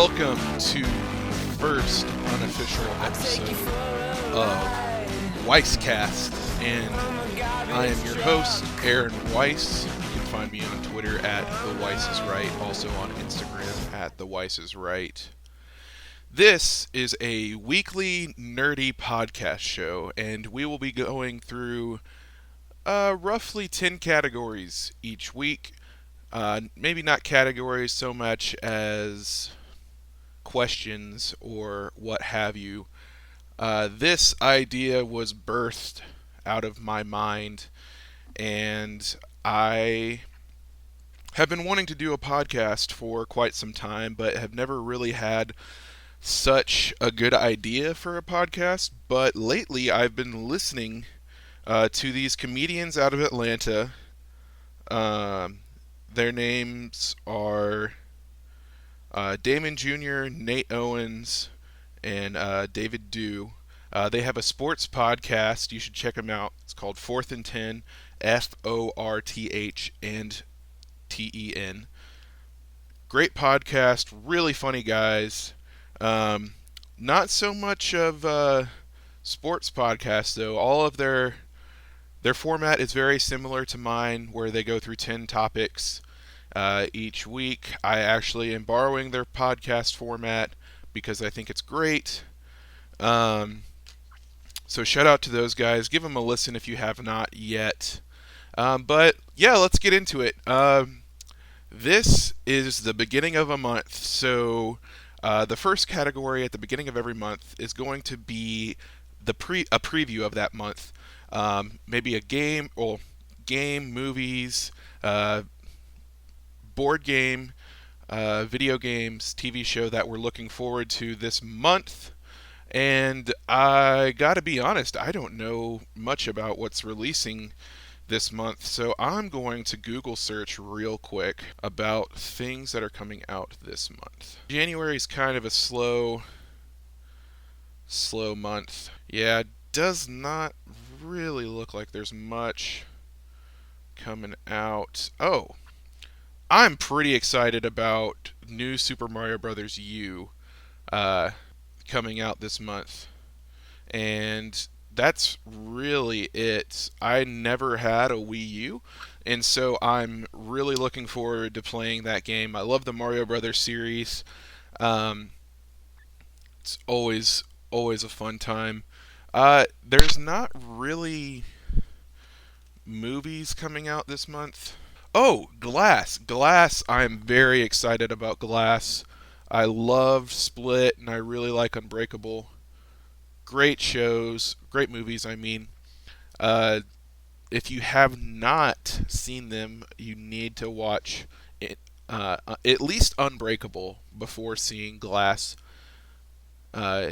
Welcome to the first unofficial episode of Weisscast, and I am your host, Aaron Weiss. You can find me on Twitter at The Weiss is Right, also on Instagram at The Weiss is Right. This is a weekly nerdy podcast show, and we will be going through roughly 10 categories each week. Maybe not categories so much as questions or what have you. This idea was birthed out of my mind, and I have been wanting to do a podcast for quite some time, but have never really had such a good idea for a podcast. But lately, I've been listening to these comedians out of Atlanta. Their names are Damon Jr., Nate Owens, and David Dew. They have a sports podcast. You should check them out. It's called Fourth and 10, Forth and Ten. Great podcast, really funny guys. Not so much of sports podcasts though. All of their format is very similar to mine, where they go through 10 topics each week. I actually am borrowing their podcast format because I think it's great. So shout out to those guys. Give them a listen if you have not yet. But yeah, let's get into it. This is the beginning of a month, so the first category at the beginning of every month is going to be a preview of that month. Maybe a game, movies, board game, video games, TV show that we're looking forward to this month. And I gotta be honest, I don't know much about what's releasing this month, so I'm going to Google search real quick about things that are coming out this month. January is kind of a slow month. Yeah, it does not really look like there's much coming out. Oh, I'm pretty excited about new Super Mario Bros. U coming out this month. And that's really it. I never had a Wii U, and so I'm really looking forward to playing that game. I love the Mario Brothers series. Um, it's always a fun time. There's not really movies coming out this month. Oh, Glass. Glass, I'm very excited about Glass. I love Split, and I really like Unbreakable. Great shows, great movies, I mean. Uh, if you have not seen them, you need to watch it, at least Unbreakable before seeing Glass. Uh,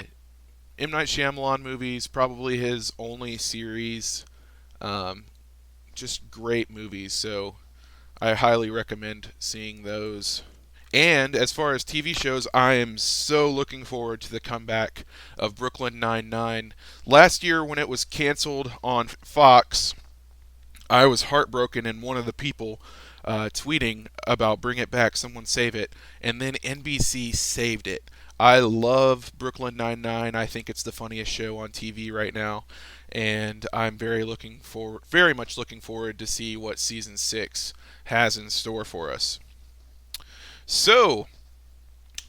M. Night Shyamalan movies, probably his only series. Um, just great movies, so I highly recommend seeing those. And as far as TV shows, I am so looking forward to the comeback of Brooklyn Nine-Nine. Last year, when it was canceled on Fox, I was heartbroken, and one of the people tweeting about bring it back, someone save it, and then NBC saved it. I love Brooklyn Nine-Nine. I think it's the funniest show on TV right now, and I'm very much looking forward to see what season 6 has in store for us. So,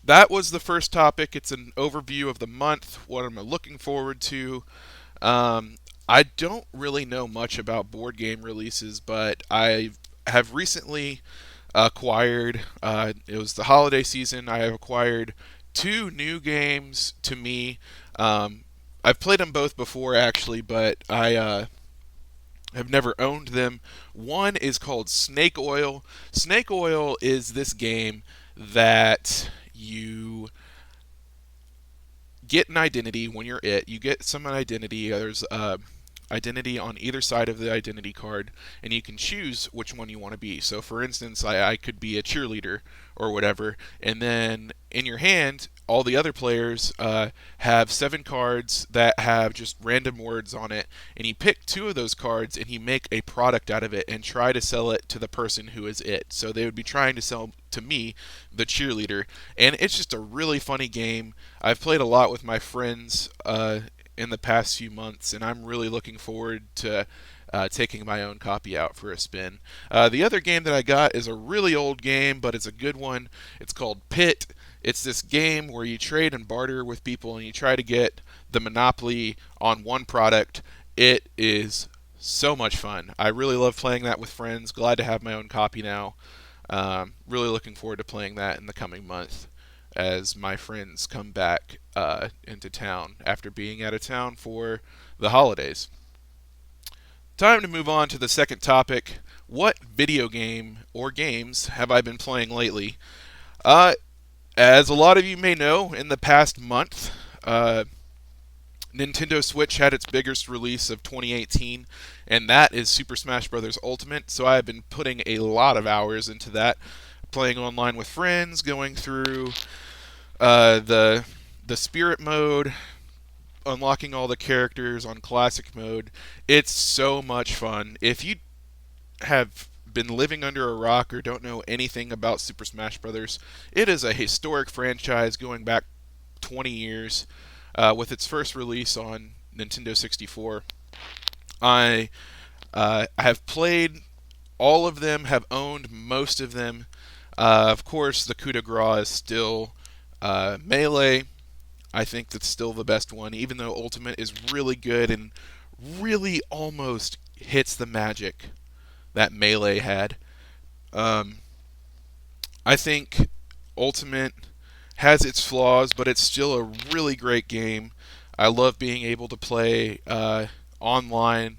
that was the first topic. It's an overview of the month, what I'm looking forward to. I don't really know much about board game releases, but I have recently acquired, it was the holiday season, I have acquired 2 new games to me. I've played them both before, actually, but I have never owned them. One is called Snake Oil. Snake Oil is this game that you get an identity when you're it. You get some identity. There's identity on either side of the identity card, and you can choose which one you want to be. So, for instance, I could be a cheerleader or whatever, and then in your hand, all the other players have 7 cards that have just random words on it, and you pick 2 of those cards and you make a product out of it and try to sell it to the person who is it. So they would be trying to sell to me, the cheerleader. And it's just a really funny game. I've played a lot with my friends in the past few months, and I'm really looking forward to taking my own copy out for a spin. The other game that I got is a really old game, but it's a good one. It's called Pit. It's this game where you trade and barter with people and you try to get the monopoly on one product. It is so much fun. I really love playing that with friends. Glad to have my own copy now. Really looking forward to playing that in the coming month as my friends come back into town after being out of town for the holidays. Time to move on to the second topic. What video game or games have I been playing lately? Uh, as a lot of you may know, in the past month, Nintendo Switch had its biggest release of 2018, and that is Super Smash Bros. Ultimate. So I have been putting a lot of hours into that, playing online with friends, going through the Spirit mode, unlocking all the characters on Classic mode. It's so much fun. If you have been living under a rock or don't know anything about Super Smash Bros., it is a historic franchise going back 20 years. With its first release on Nintendo 64. I have played all of them, have owned most of them. Of course, the coup de grace is still Melee. I think that's still the best one, even though Ultimate is really good and really almost hits the magic that Melee had. I think Ultimate has its flaws, but it's still a really great game. I love being able to play online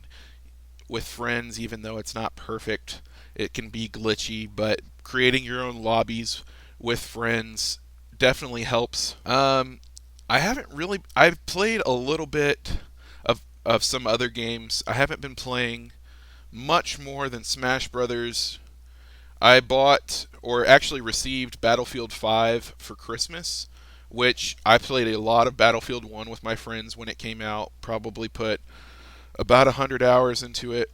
with friends, even though it's not perfect. It can be glitchy, but creating your own lobbies with friends definitely helps. I haven't really. I've played a little bit of some other games. I haven't been playing much more than Smash Brothers. I bought, or actually received, Battlefield 5 for Christmas, which I played a lot of Battlefield 1 with my friends when it came out. Probably put about 100 hours into it.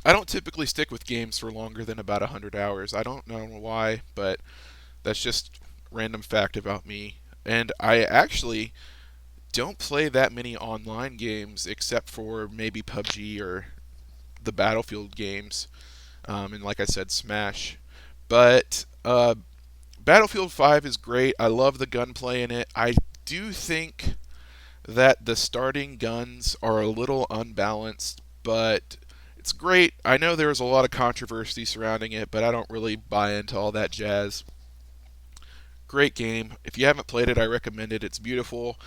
I don't typically stick with games for longer than about 100 hours. I don't know why, but that's just random fact about me. And I actually don't play that many online games except for maybe PUBG or the Battlefield games. And like I said, Smash. But Battlefield 5 is great. I love the gunplay in it. I do think that the starting guns are a little unbalanced, but it's great. I know there was a lot of controversy surrounding it, but I don't really buy into all that jazz. Great game. If you haven't played it, I recommend it. It's beautiful.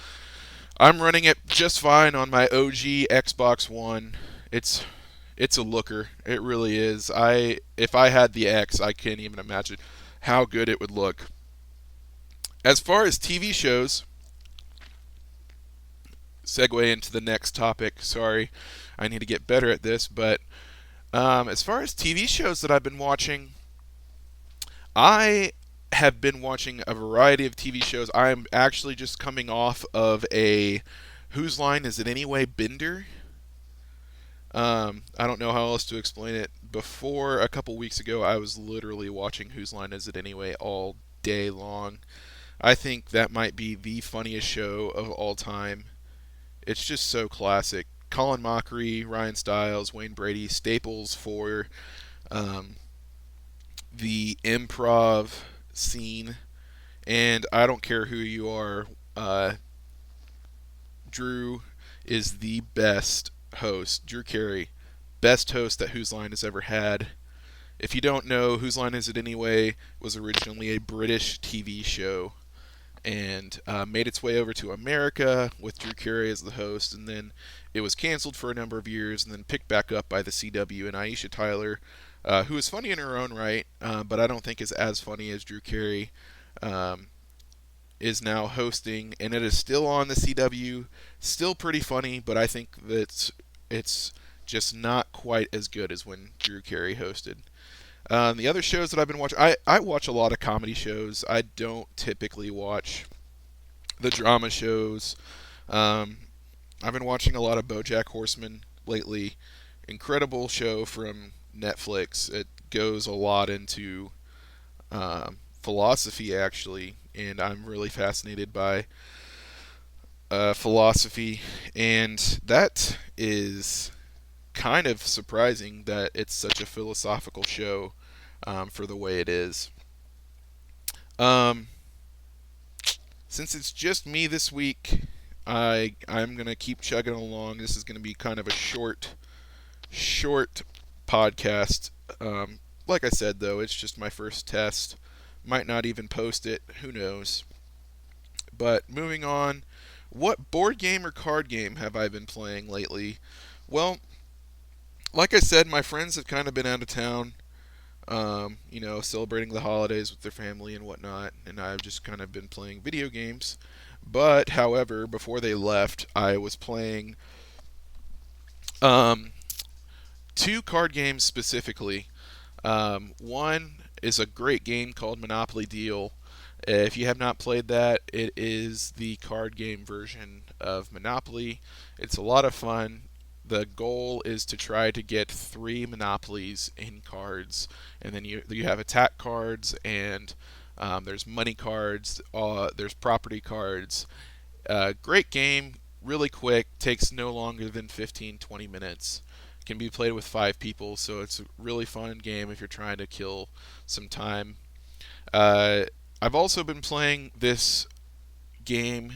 I'm running it just fine on my OG Xbox One. It's a looker. It really is. If I had the X, I can't even imagine how good it would look. As far as TV shows, segue into the next topic. Sorry, I need to get better at this. But as far as TV shows that I've been watching, I have been watching a variety of TV shows. I'm actually just coming off of a Whose Line Is It Anyway bender. I don't know how else to explain it. Before, a couple weeks ago, I was literally watching Whose Line Is It Anyway all day long. I think that might be the funniest show of all time. It's just so classic. Colin Mockery, Ryan Stiles, Wayne Brady, staples for the improv scene. And I don't care who you are, Drew is the best host. Drew Carey, best host that Whose Line has ever had. If you don't know, Whose Line Is It Anyway was originally a British TV show and made its way over to America with Drew Carey as the host, and then it was canceled for a number of years and then picked back up by the CW, and Aisha Tyler, who is funny in her own right, but I don't think is as funny as Drew Carey, is now hosting, and it is still on the CW, still pretty funny, but I think that it's just not quite as good as when Drew Carey hosted. The other shows that I've been watching, I watch a lot of comedy shows. I don't typically watch the drama shows. I've been watching a lot of BoJack Horseman lately. Incredible show from Netflix. It goes a lot into philosophy actually, and I'm really fascinated by philosophy, and that is kind of surprising that it's such a philosophical show for the way it is. Um, since it's just me this week, I'm gonna keep chugging along. This is gonna be kind of a short podcast. Like I said though, it's just my first test. Might not even post it. Who knows? But moving on, what board game or card game have I been playing lately? Well, like I said, my friends have kind of been out of town, celebrating the holidays with their family and whatnot, and I've just kind of been playing video games. But, however, before they left, I was playing um, two card games specifically. One is a great game called Monopoly Deal. If you have not played that, it is the card game version of Monopoly. It's a lot of fun. The goal is to try to get three monopolies in cards, and then you have attack cards, and there's money cards, there's property cards. Great game, really quick, takes no longer than 15-20 minutes. Can be played with five people, so it's a really fun game if you're trying to kill some time. Uh, I've also been playing this game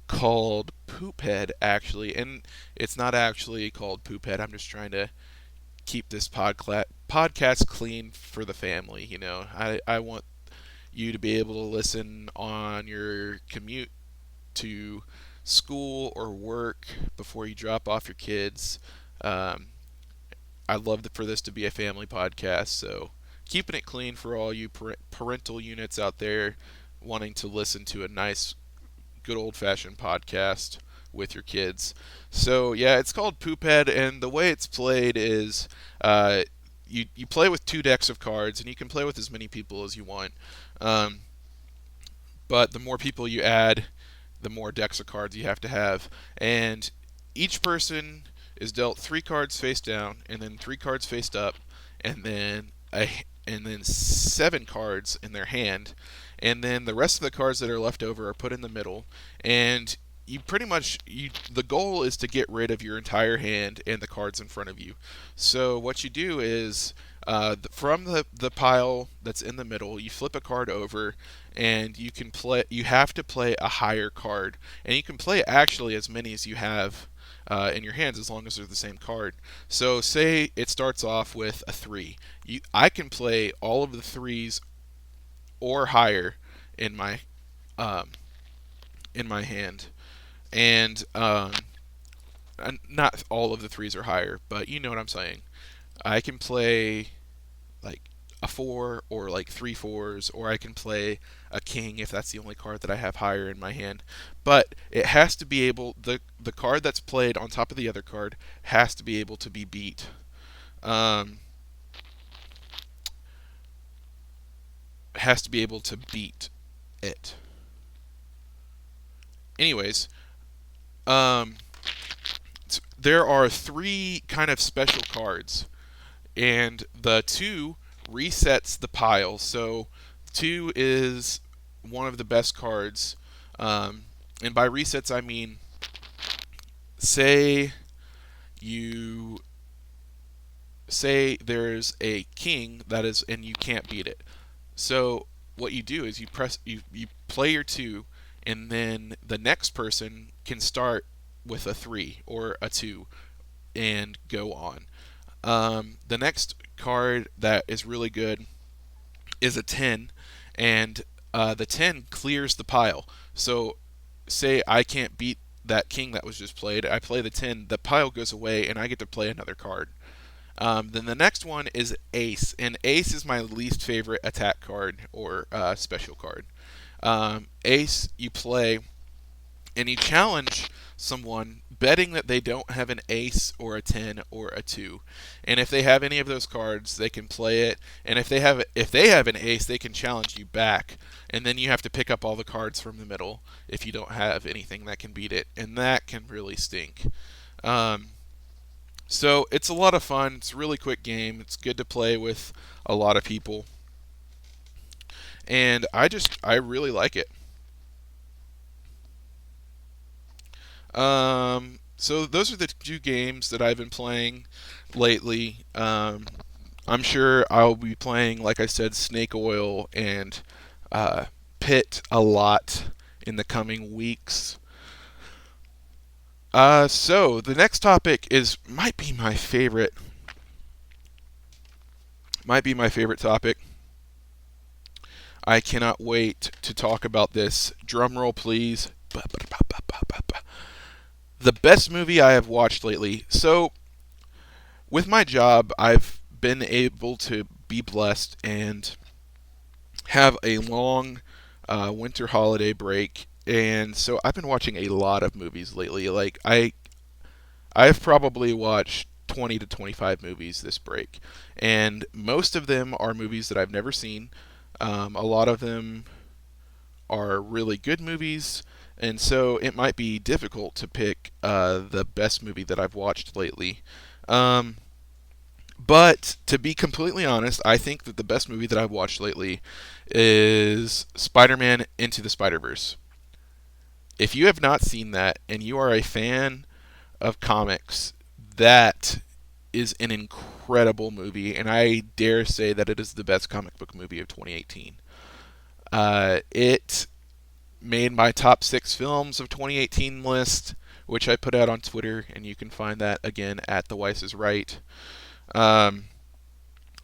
called Poophead, actually, and it's not actually called Poophead. I'm just trying to keep this podcast clean for the family. I want you to be able to listen on your commute to school or work before you drop off your kids. Um, I'd love for this to be a family podcast, so keeping it clean for all you parental units out there wanting to listen to a nice, good old fashioned podcast with your kids. So yeah, it's called Poophead, and the way it's played is you play with two decks of cards, and you can play with as many people as you want. Um, but the more people you add, the more decks of cards you have to have, and each person is dealt three cards face down, and then three cards faced up, and then seven cards in their hand, and then the rest of the cards that are left over are put in the middle, and you pretty much the goal is to get rid of your entire hand and the cards in front of you. So what you do is from the pile that's in the middle, you flip a card over, and you can play. You have to play a higher card, and you can play actually as many as you have in your hands as long as they're the same card. So say it starts off with a three. I can play all of the threes or higher in my um, hand, and not all of the threes are higher, but you know what I'm saying. I can play like a four or like three fours, or I can play a king if that's the only card that I have higher in my hand. But it has to be able the card that's played on top of the other card has to be able to be beat. Um, has to be able to beat it. Anyways, um, there are three kind of special cards, and the two resets the pile. So two is one of the best cards, and by resets I mean, say you say there's a king that is, and you can't beat it. So what you do is you play your two, and then the next person can start with a three or a two and go on. The next card that is really good is a 10, and the 10 clears the pile. So, say I can't beat that king that was just played, I play the 10, the pile goes away, and I get to play another card. Then the next one is Ace, and Ace is my least favorite attack card or special card. Ace, you play and you challenge someone betting that they don't have an ace or a 10 or a 2. And if they have any of those cards, they can play it. And if they have an ace, they can challenge you back. And then you have to pick up all the cards from the middle if you don't have anything that can beat it. And that can really stink. Um, so it's a lot of fun. It's a really quick game. It's good to play with a lot of people. and I really like it. So those are the two games that I've been playing lately. I'm sure I'll be playing, like I said, Snake Oil and uh, Pit a lot in the coming weeks. So the next topic is might be my favorite topic. I cannot wait to talk about this. Drum roll, please. The best movie I have watched lately. So with my job, I've been able to be blessed and have a long winter holiday break, and so I've been watching a lot of movies lately. I've probably watched 20 to 25 movies this break, and most of them are movies that I've never seen. A lot of them are really good movies, and so it might be difficult to pick the best movie that I've watched lately. Um, but to be completely honest, I think that the best movie that I've watched lately is Spider Man Into the Spider Verse. If you have not seen that and you are a fan of comics, that is an incredible movie, and I dare say that it is the best comic book movie of 2018. It made my top 6 films of 2018 list, which I put out on Twitter, and you can find that again at The Weiss is Right. Um,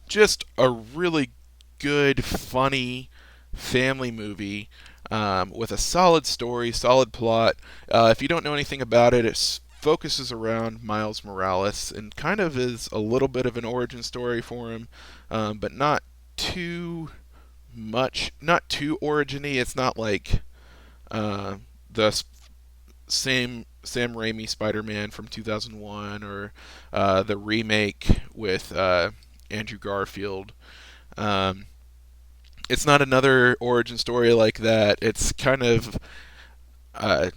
just a really good, funny family movie with a solid story, solid plot. If you don't know anything about it, it focuses around Miles Morales and kind of is a little bit of an origin story for him, but not too much, not too originy. It's not like the same Sam Raimi Spider-Man from 2001 or the remake with Andrew Garfield. Um, it's not another origin story like that. It's kind of uh,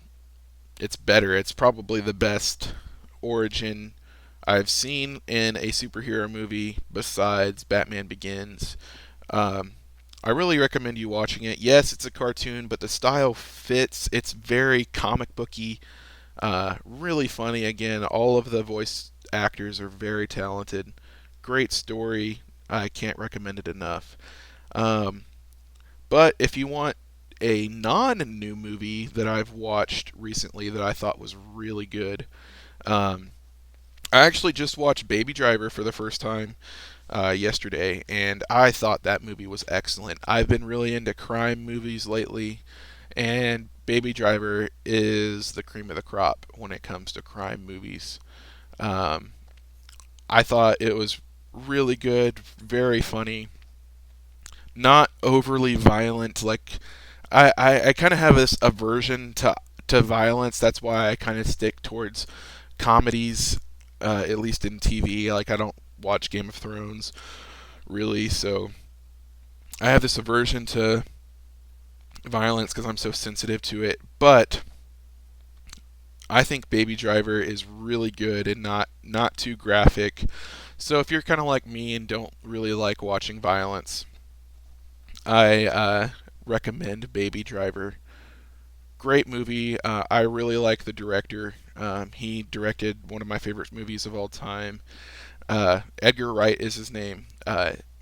it's better. It's probably the best origin I've seen in a superhero movie besides Batman Begins. Um, I really recommend you watching it. Yes, it's a cartoon, but the style fits. It's very comic booky, really funny. Again, all of the voice actors are very talented. Great story. I can't recommend it enough. Um, but if you want a non-new movie that I've watched recently that I thought was really good, um, I actually just watched Baby Driver for the first time yesterday, and I thought that movie was excellent. I've been really into crime movies lately, and Baby Driver is the cream of the crop when it comes to crime movies. Um, I thought it was really good, very funny, not overly violent. Like I kind of have this aversion to violence. That's why I kind of stick towards comedies, at least in TV. Like I don't watch Game of Thrones really, so I have this aversion to violence because I'm so sensitive to it. But I think Baby Driver is really good and not too graphic. So if you're kind of like me and don't really like watching violence, I recommend Baby Driver. Great movie. I really like the director. He directed one of my favorite movies of all time. Edgar Wright is his name.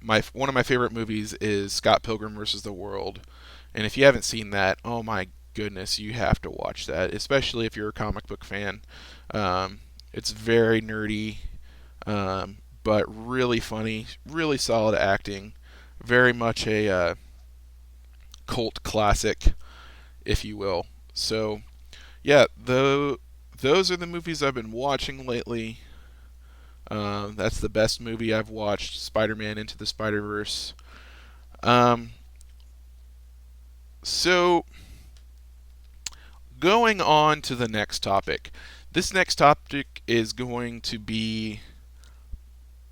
My one of my favorite movies is Scott Pilgrim versus the World, and if you haven't seen that, oh my goodness, you have to watch that, especially if you're a comic book fan. It's very nerdy, but really funny, really solid acting, very much a cult classic, if you will. So, yeah, those are the movies I've been watching lately. That's the best movie I've watched, Spider-Man Into the Spider-Verse. Um, so, going on to the next topic. This next topic is going to be,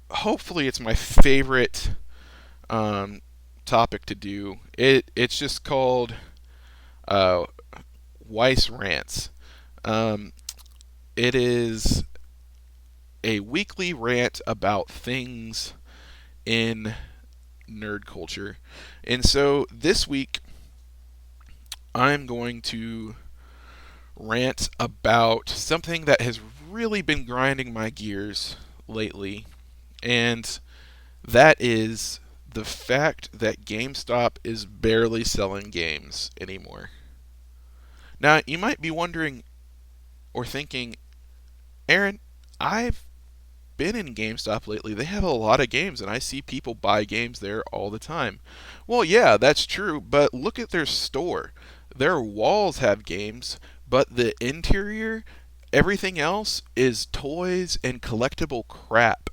hopefully, it's my favorite um, topic to do. It's just called uh, Weiss Rants. Um, it is a weekly rant about things in nerd culture. And so this week, I'm going to rant about something that has really been grinding my gears lately, and that is the fact that GameStop is barely selling games anymore. Now, you might be wondering or thinking, Aaron, I've been in GameStop lately. They have a lot of games, and I see people buy games there all the time. Well, yeah, that's true, but look at their store. Their walls have games, but the interior, everything else is toys and collectible crap.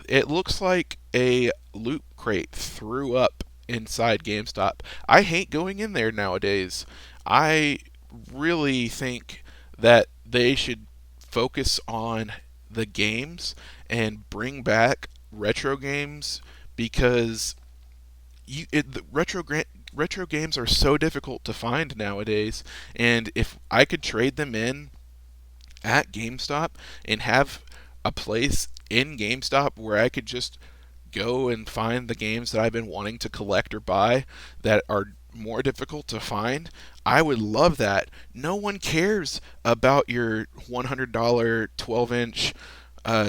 It looks like a loot crate threw up inside GameStop. I hate going in there nowadays. I really think that they should focus on the games and bring back retro games because retro games are so difficult to find nowadays. And if I could trade them in at GameStop and have a place in GameStop where I could just go and find the games that I've been wanting to collect or buy that are more difficult to find, I would love that. No one cares about your $100 12-inch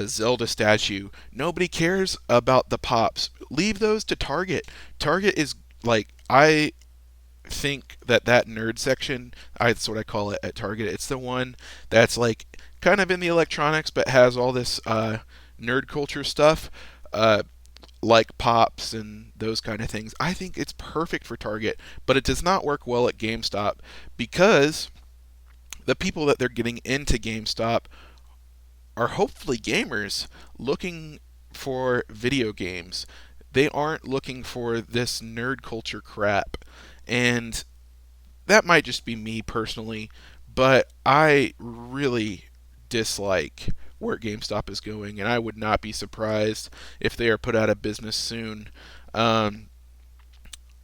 Zelda statue. Nobody cares about the pops. Leave those to Target. Target is like, I think that nerd section, that's what I call it at Target. It's the one that's like kind of in the electronics but has all this nerd culture stuff. Like pops and those kind of things. I think it's perfect for Target, but it does not work well at GameStop because the people that they're getting into GameStop are hopefully gamers looking for video games. They aren't looking for this nerd culture crap. And that might just be me personally, but I really dislike where GameStop is going, and I would not be surprised if they are put out of business soon. Um,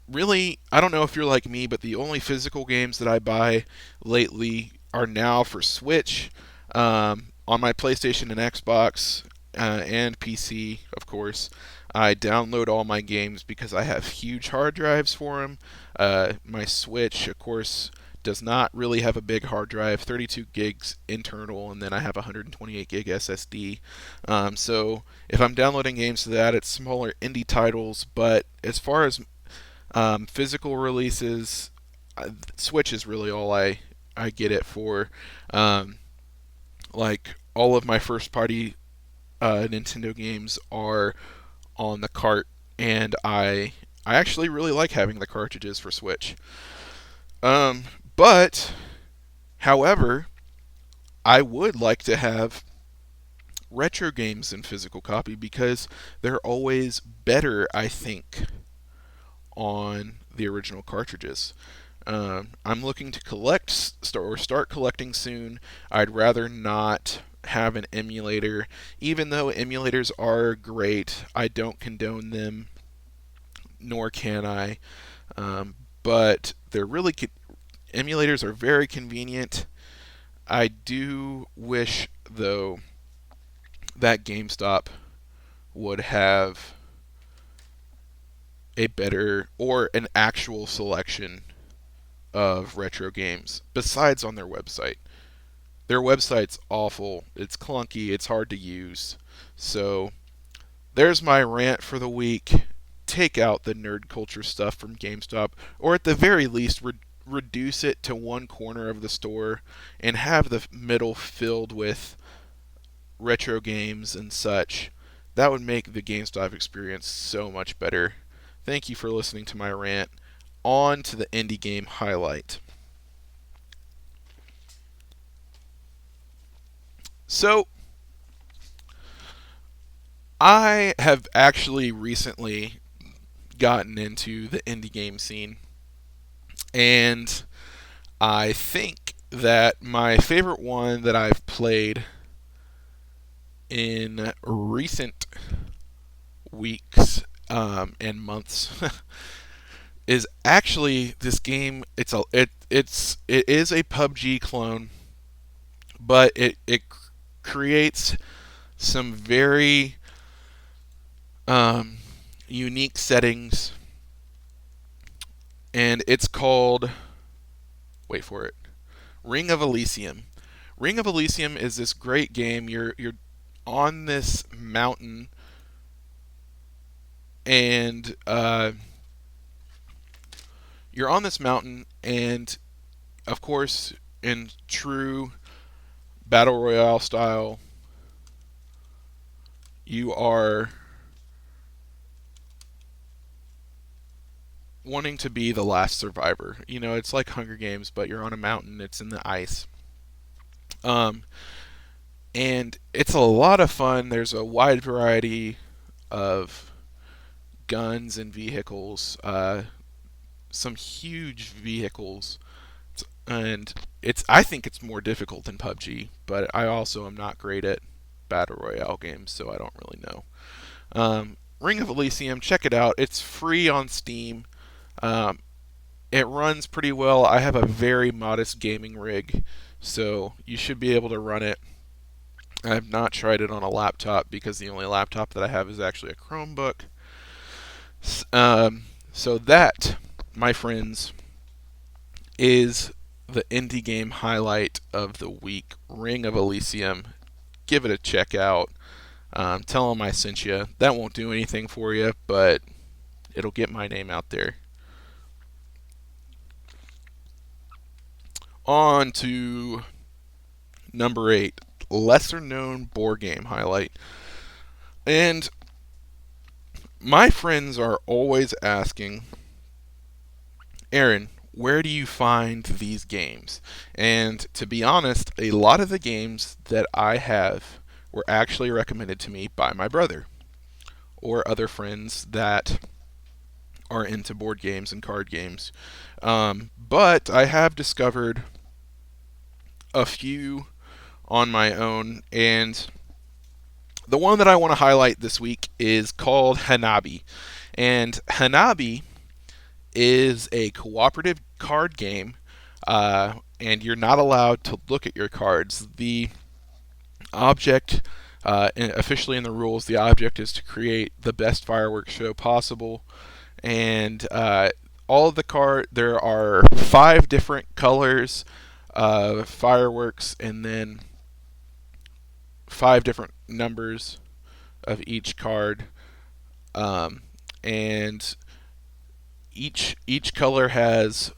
Really, I don't know if you're like me, but the only physical games that I buy lately are now for Switch. On my PlayStation and Xbox and PC, of course, I download all my games because I have huge hard drives for them. My Switch, of course, does not really have a big hard drive, 32 gigs internal, and then I have 128 gig SSD. So if I'm downloading games to that, it's smaller indie titles. But as far as physical releases, Switch is really all I get it for. Um, like all of my first party Nintendo games are on the cart, and I actually really like having the cartridges for Switch. Um, but however, I would like to have retro games in physical copy because they're always better, I think, on the original cartridges. I'm looking to start collecting soon. I'd rather not have an emulator, even though emulators are great. I don't condone them, nor can I. But they're really emulators are very convenient. I do wish, though, that GameStop would have a better or an actual selection of retro games besides on their website. Their website's awful. It's clunky. It's hard to use. So there's my rant for the week. Take out the nerd culture stuff from GameStop, or at the very least, reduce it to one corner of the store and have the middle filled with retro games and such. That would make the GameStop experience so much better. Thank you for listening to my rant. On to the indie game highlight. So, I have actually recently gotten into the indie game scene, and I think that my favorite one that I've played in recent weeks and months is actually this game. It is a PUBG clone, but it creates some very um, unique settings, and it's called, wait for it, Ring of Elysium. Ring of Elysium is this great game. You're on this mountain, and you're on this mountain, and of course, in true battle royale style, you are wanting to be the last survivor. You know, it's like Hunger Games, but you're on a mountain. It's in the ice. Um, and it's a lot of fun. There's a wide variety of guns and vehicles. Some huge vehicles, and it's. I think it's more difficult than PUBG, but I also am not great at battle royale games, so I don't really know. Ring of Elysium, check it out. It's free on Steam. Um, it runs pretty well. I have a very modest gaming rig, so you should be able to run it. I have not tried it on a laptop because the only laptop that I have is actually a Chromebook. So that, my friends, is the indie game highlight of the week. Ring of Elysium. Give it a check out. Tell them I sent you. That won't do anything for you, but it'll get my name out there. On to number 8, lesser known board game highlight. And my friends are always asking, Aaron, where do you find these games? And to be honest, a lot of the games that I have were actually recommended to me by my brother or other friends that are into board games and card games. But I have discovered a few on my own, and the one that I want to highlight this week is called Hanabi. And Hanabi is a cooperative card game, and you're not allowed to look at your cards. The object, officially in the rules, the object is to create the best fireworks show possible. And all of the there are 5 different colors of fireworks, and then 5 different numbers of each card. And each color has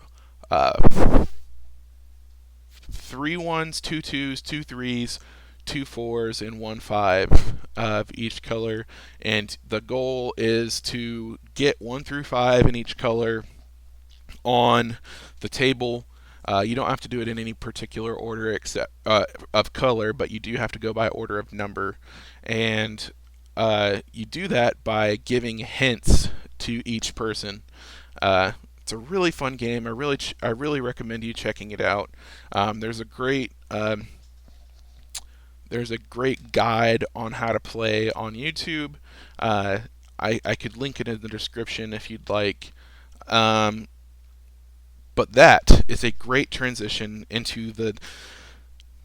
3 ones, 2 twos, 2 threes, 2 fours, and 1 5 of each color. And the goal is to get 1 through 5 in each color on the table. You don't have to do it in any particular order except of color, but you do have to go by order of number. And you do that by giving hints to each person. It's a really fun game. I really recommend you checking it out. There's a great guide on how to play on YouTube. I could link it in the description if you'd like. But that is a great transition into the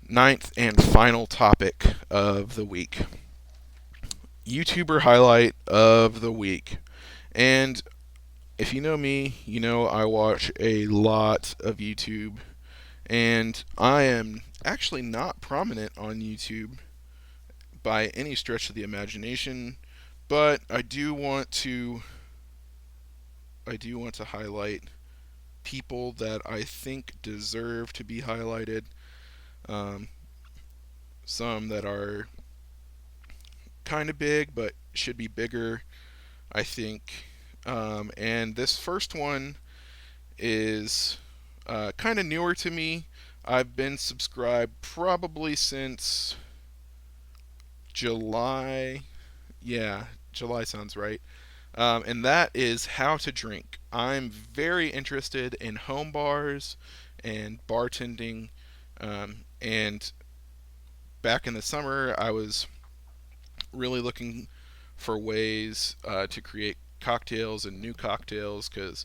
9th and final topic of the week. YouTuber highlight of the week. And if you know me, you know I watch a lot of YouTube, and I am actually not prominent on YouTube by any stretch of the imagination, but I do want to highlight people that I think deserve to be highlighted. Um, some that are kind of big but should be bigger, I think. And this first one is kind of newer to me. I've been subscribed probably since July. Yeah, July sounds right. And that is How to Drink. I'm very interested in home bars and bartending. And back in the summer, I was really looking for ways to create cocktails and new cocktails because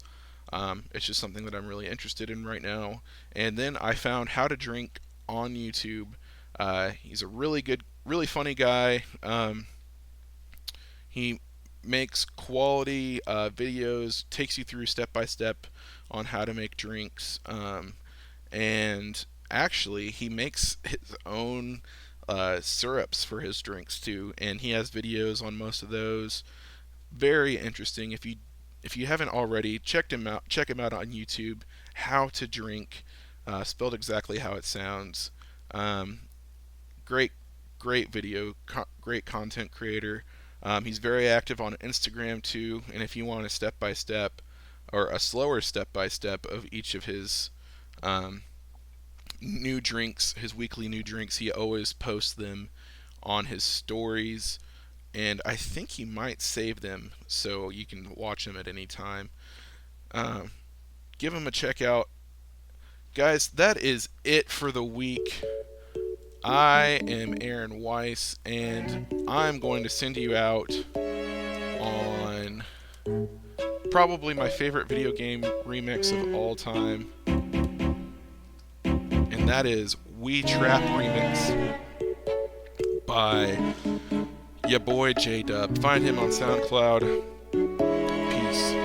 it's just something that I'm really interested in right now. And then I found How to Drink on YouTube. He's a really good, really funny guy. He makes quality videos, takes you through step by step on how to make drinks, and actually he makes his own syrups for his drinks too, and he has videos on most of those. Very interesting. If you haven't already, check him out on YouTube. How to Drink, spelled exactly how it sounds. Um, great, great video, great content creator. He's very active on Instagram too, and if you want a step by step or a slower step by step of each of his um, new drinks, his weekly new drinks, he always posts them on his stories, and I think he might save them so you can watch them at any time. Um, Give him a check out, guys. That is it for the week. I am Aaron Weiss, and I'm going to send you out on probably my favorite video game remix of all time, and that is We Trap Remix by ya boy J Dub. Find him on SoundCloud. Peace.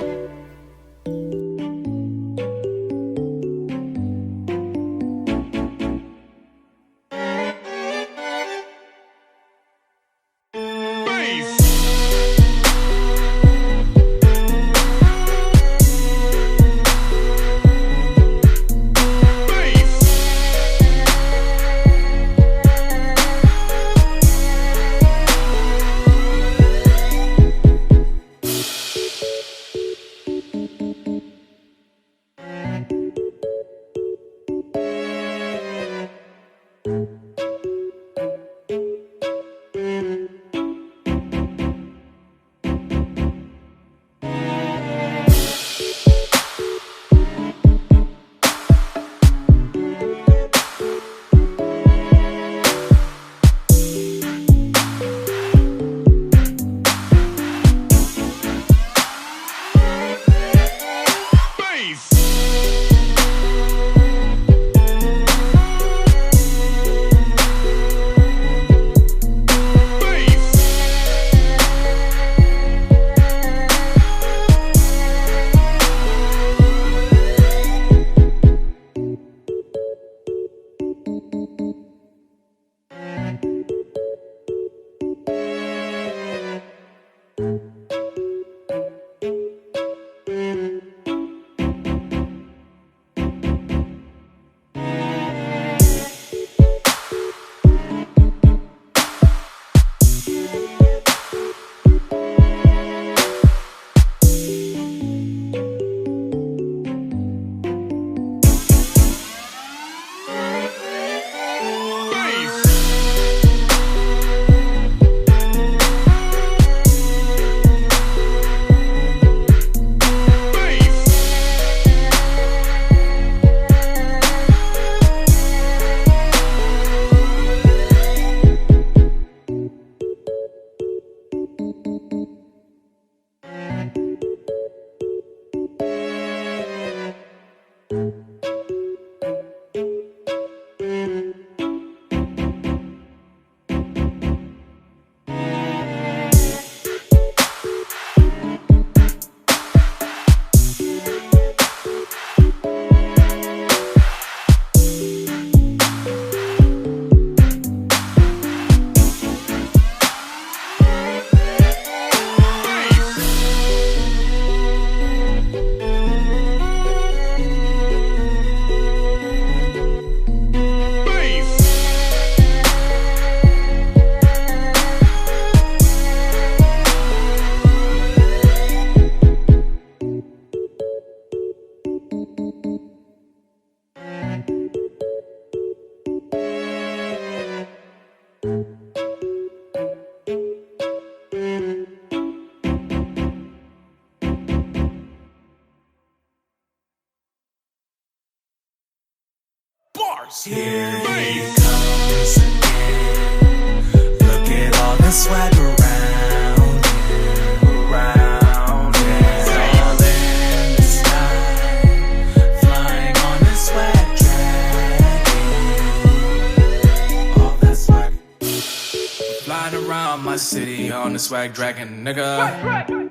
Here he comes again. Look at all the swag around him, around him. All in the sky, flying on the swag dragon. All that swag. Flying around my city on the swag dragon, nigga.